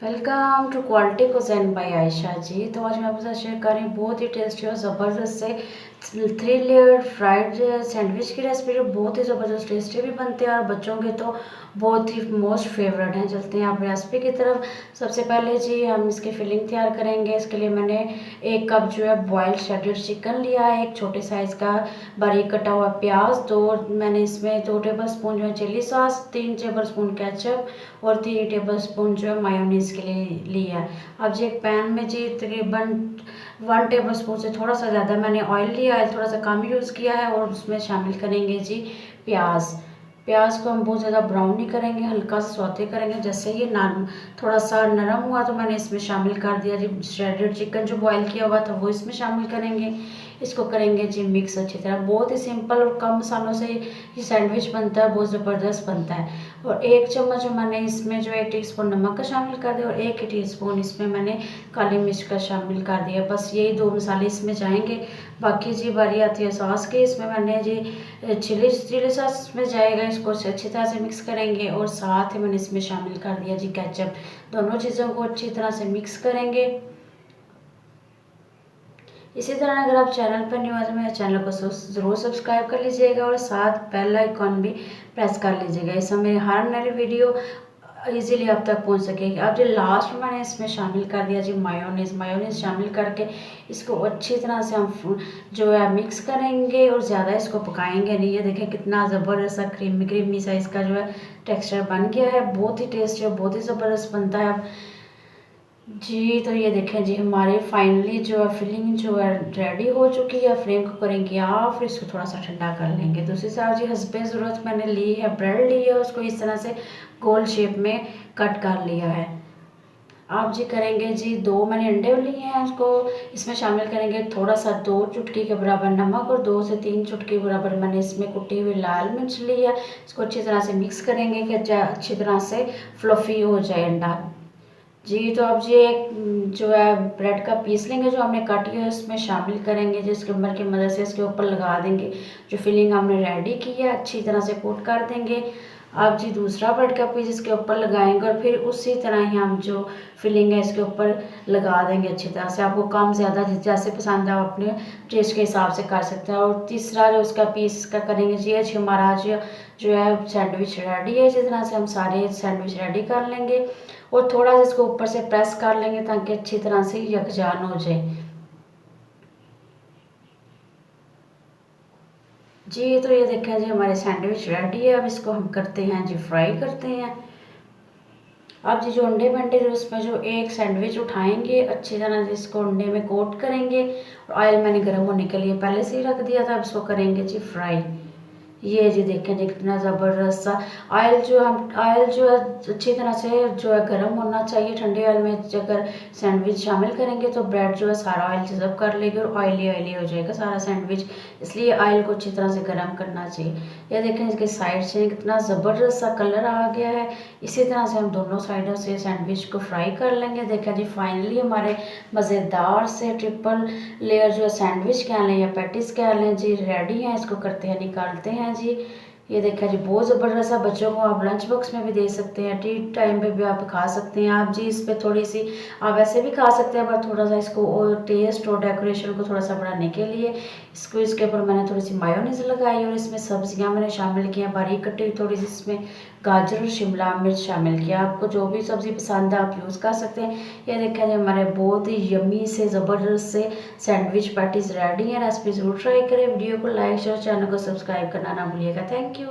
Welcome to quality cuisine by Ayesha ji. तो आज मैं आपके साथ शेयर कर रही हूँ बहुत ही टेस्टी और ज़बरदस्त से 3 लेयर फ्राइड सैंडविच की रेसिपी, जो बहुत ही ज़बरदस्त टेस्टी भी बनते हैं और बच्चों के तो बहुत ही मोस्ट फेवरेट हैं। चलते हैं आप रेसिपी की तरफ। सबसे पहले जी हम इसकी फिलिंग तैयार करेंगे। इसके लिए मैंने 1 कप जो है बॉइल्ड शेडेड चिकन लिया है, एक छोटे साइज़ का बारीक कटा हुआ प्याज, मैंने इसमें 2 टेबल स्पून जो है chilli sauce, 3 tablespoon ketchup और 3 टेबल स्पून जो है मायोनीज के लिए लिया है। अब जी एक पैन में जी तकरीबन 1 टेबल स्पून से थोड़ा सा ज़्यादा मैंने ऑयल लिया है, थोड़ा सा कम यूज़ किया है, और उसमें शामिल करेंगे जी प्याज। प्याज को हम बहुत ज़्यादा ब्राउन नहीं करेंगे, हल्का सा सौते करेंगे। जैसे ये थोड़ा सा नरम हुआ तो मैंने इसमें शामिल कर दिया जी श्रेडेड चिकन जो बॉयल किया हुआ था, वो इसमें शामिल करेंगे। इसको करेंगे जी मिक्स अच्छी तरह। बहुत ही सिंपल और कम मसालों से ये सैंडविच बनता है, बहुत ज़बरदस्त बनता है। और 1 चम्मच मैंने इसमें जो 1 टीस्पून नमक का शामिल कर दिया और 1 टीस्पून इसमें मैंने काली मिर्च का शामिल कर दिया। बस यही 2 मसाले इसमें जाएंगे। बाकी जी बारी आती है सॉस की। इसमें मैंने जी चिली सॉस में जाएगा, इसको अच्छी तरह से मिक्स करेंगे। और साथ ही मैंने इसमें शामिल कर दिया जी केचप। दोनों चीज़ों को अच्छी तरह से मिक्स करेंगे। इसी तरह अगर आप चैनल पर न्यू आए तो मेरे चैनल को ज़रूर सब्सक्राइब कर लीजिएगा और साथ बेल आइकॉन भी प्रेस कर लीजिएगा। इस समय हर नई वीडियो इजीली आप तक पहुंच सकेगी। अब जो लास्ट में मैंने इसमें शामिल कर दिया जी मायोनीज़ शामिल करके इसको अच्छी तरह से हम जो है मिक्स करेंगे और ज़्यादा इसको पकाएंगे नहीं। ये देखें कितना ज़बरदस्त सा क्रीमी सा इसका जो है टेक्सचर बन गया है। बहुत ही टेस्टी और बहुत ही ज़बरदस्त बनता है। अब जी तो ये देखें जी हमारी फाइनली जो है फिलिंग जो है रेडी हो चुकी है। फ्लेम को करेंगे ऑफ, फिर इसको थोड़ा सा ठंडा कर लेंगे। दूसरी साइड जी हसबे ज़रूरत मैंने ली है ब्रेड ली है, उसको इस तरह से गोल शेप में कट कर लिया है। आप जी करेंगे जी 2 मैंने अंडे लिए हैं, उसको इसमें शामिल करेंगे। थोड़ा सा 2 चुटकी के बराबर नमक और 2 से 3 चुटकी बराबर मैंने इसमें कुटी हुई लाल मिर्च ली है। इसको अच्छी तरह से मिक्स करेंगे कि अच्छी तरह से फ्लफ़ी हो जाए अंडा। जी तो अब जी एक जो है ब्रेड का पीस लेंगे जो हमने काट किया है, उसमें शामिल करेंगे जिसके ऊपर की मदद से इसके ऊपर लगा देंगे। जो फिलिंग हमने रेडी की है अच्छी तरह से कोट कर देंगे। अब जी दूसरा ब्रेड का पीस इसके ऊपर लगाएंगे और फिर उसी तरह ही हम जो फिलिंग है इसके ऊपर लगा देंगे अच्छी तरह से। आपको कम ज़्यादा जैसे पसंद है आप अपने टेस्ट के हिसाब से कर सकते हैं। और तीसरा जो उसका पीस इसका करेंगे जी आज हमारा जो है सैंडविच रेडी है। इसी तरह से हम सारे सैंडविच रेडी कर लेंगे और थोड़ा सा इसको ऊपर से प्रेस कर लेंगे ताकि अच्छी तरह से यकजान हो जाए। जी तो ये देखें जी हमारे सैंडविच रेडी है। अब इसको हम करते हैं जी फ्राई करते हैं। अब जी जो अंडे बंडे जो उसमें जो एक सैंडविच उठाएंगे अच्छी तरह से इसको अंडे में कोट करेंगे और ऑयल मैंने गर्म होने के लिए पहले से ही रख दिया था। अब इसको करेंगे जी फ्राई। ये जी देखें जी कितना ज़बरदस्त सा ऑयल जो है अच्छी तरह से जो है गर्म होना चाहिए। ठंडे ऑयल में अगर सैंडविच शामिल करेंगे तो ब्रेड जो है सारा ऑयल जज़ब कर लेगी और ऑयली हो जाएगा सारा सैंडविच, इसलिए ऑयल को अच्छी तरह से गर्म करना चाहिए। ये देखें इसके साइड से कितना ज़बरदस्त सा कलर आ गया है। इसी तरह से हम दोनों साइडों से सैंडविच को फ्राई कर लेंगे। देखें जी फाइनली हमारे मज़ेदार से ट्रिपल लेयर जो है सैंडविच कह लें या पैटीज कह लें जी रेडी हैं। इसको करते हैं निकालते हैं जी। ये देखा जी बहुत ज़बरदस्त है। बच्चों को आप लंच बॉक्स में भी दे सकते हैं, टी टाइम पे भी आप खा सकते हैं। आप जी इस पर थोड़ी सी आप वैसे भी खा सकते हैं पर थोड़ा सा इसको और टेस्ट और डेकोरेशन को थोड़ा सा बढ़ाने के लिए इसको इसके ऊपर मैंने थोड़ी सी मायोनीज़ लगाई और इसमें सब्जियां मैंने शामिल की हैं बारीक कटी हुई। थोड़ी सी इसमें गाजर और शिमला मिर्च शामिल किया। आपको जो भी सब्ज़ी पसंद है आप यूज़ कर सकते हैं। ये देखा जी हमारे बहुत ही यम्मी से ज़बरदस्त से सैंडविच पैटीज रेडी हैं। रेसिपी ज़रूर ट्राई करें। वीडियो को लाइक शेयर, चैनल को सब्सक्राइब करना ना भूलिएगा। Thank you.